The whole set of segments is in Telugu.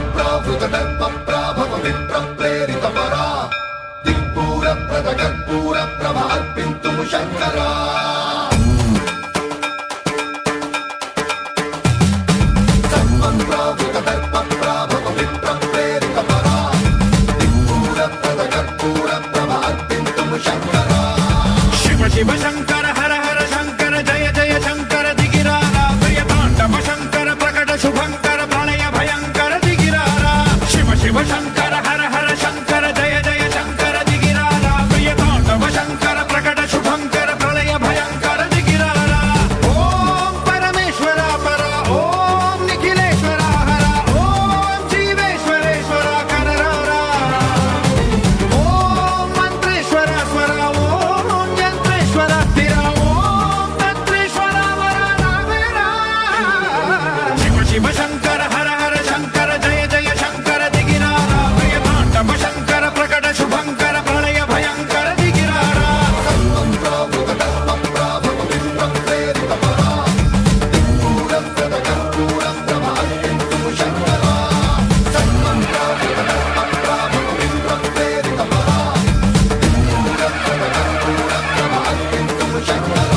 సంప్రావృతదర్పప్రాభవ విప్రప్రేరితపరా దిక్పూరప్రదకర్పూరప్రభ అర్పింతుము శంకరా సంప్రావృతదర్పప్రాభవ విప్రప్రేరితపరా దిక్పూరప్రదకర్పూరప్రభ అర్పింతుము శంకరా శివ శివ శంకర హర హర శంకర జయ జయ శంకర దిగిరారా ప్రియతాండవ శంకర ప్రకట శుభంకర ప్రళయ భయంకర దిగిరారా శివ శివ శంకర హర హర శంకర జయ జయ శంకర దిగిరారా ప్రియతాండవ శంకర ప్రకట శుభంకర ప్రళయ భయంకర దిగిరారా ఓం పరమేశ్వర పర ఓం నిఖిలేశ్వర హర ఓం జీవేశ్వరేశ్వర కరరారా ఓం మంత్రేశ్వర స్వర ఓం యంత్రేశ్వర స్థిర ఓం తంత్రేశ్వర వర రావేరా శివ శివ శంకర హర హర శంకర జయ జయ శంకర దిగిరారా ప్రియతాండవ శంకర ప్రకట శుభంకర ప్రళయ భయంకర దిగిరారా సంప్రావృతదర్పప్రాభవ విప్రప్రేరితపరా దిక్పూరప్రదకర్పూరప్రభ అర్పింతుము శంకరా సంప్రావృతదర్పప్రాభవ విప్రప్రేరితపరా దిక్పూరప్రదకర్పూరప్రభ అర్పింతుము శంకరా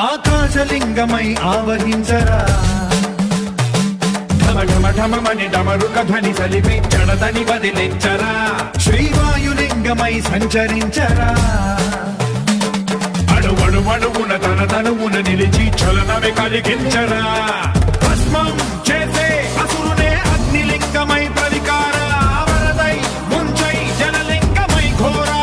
ఆకాశలింగమై ఆవహించరా ఢమ ఢమ ఢమమని డమరుక ధ్వని సలిపి జడదని వదిలించరా శ్రీవాయులింగమై సంచరించరా అడువడువడువున తన తనువున నిలిచి చలనమే కలిగించరా భస్మం చేసే అసురునే అగ్నిలింగమై ప్రవికార వరదై ముంచై జనలింగమై ఘోరా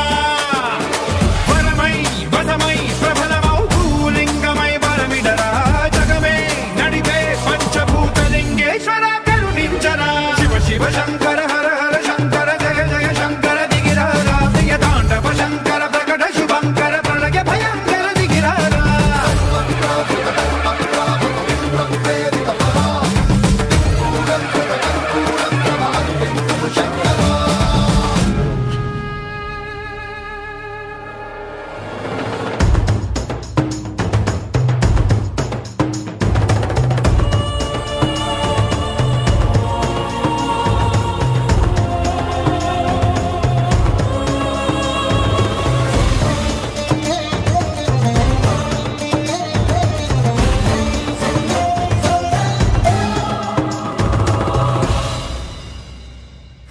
వరమై వసమై ప్రబలమౌ భూలింగమై బలమిడరా జగమే నడిపే పంచభూతలింగేశ్వర కరుణించరా శివ శివ శంకర హర హర శంకర జయ జయ శంకర దిగిరారా ప్రియతాండవ శంకర ప్రకట శుభంకర ప్రళయ భయంకర దిగిరారా సంప్రావృతదర్పప్రాభవ విప్రప్రేరితపరా దిక్పూరప్రదకర్పూరప్రభ అర్పింతుము శంకరా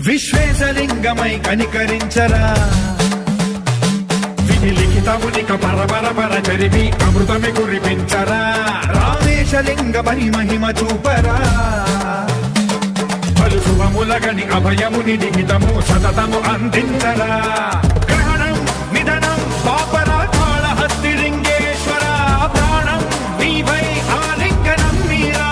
విశ్వేశలింగమై కనికరించరా విధి లిఖితమునిక పరపర పర చరివి అమృతమి కురిపించరా రామేశలింగమై మహిమ చూపరా పలు శుభములగని అభయముని లిఖితము సతతము అందించరా గ్రహణం నిధనం పాపరా కాళహస్తిలింగేశ్వర ప్రాణం నీవై ఆలింగనం మీరా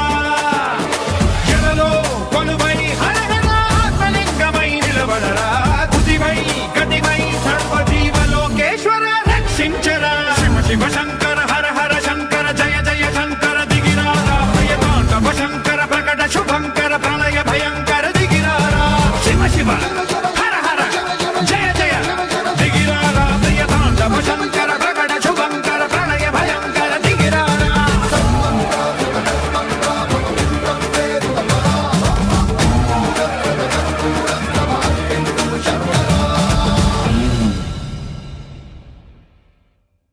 జలలో కొలువై హర హర ఆత్మలింగమై నిలబడరా తుదివై గతివై సర్వజీవలోకేశ్వర రక్షించరా శివ శివ శంకర హర హర శంకర జయ జయ శంకర దిగిరారా ప్రియతాండవ శంకర ప్రకట శుభంకర ప్రళయ భయంకర దిగిరారా శివ శివ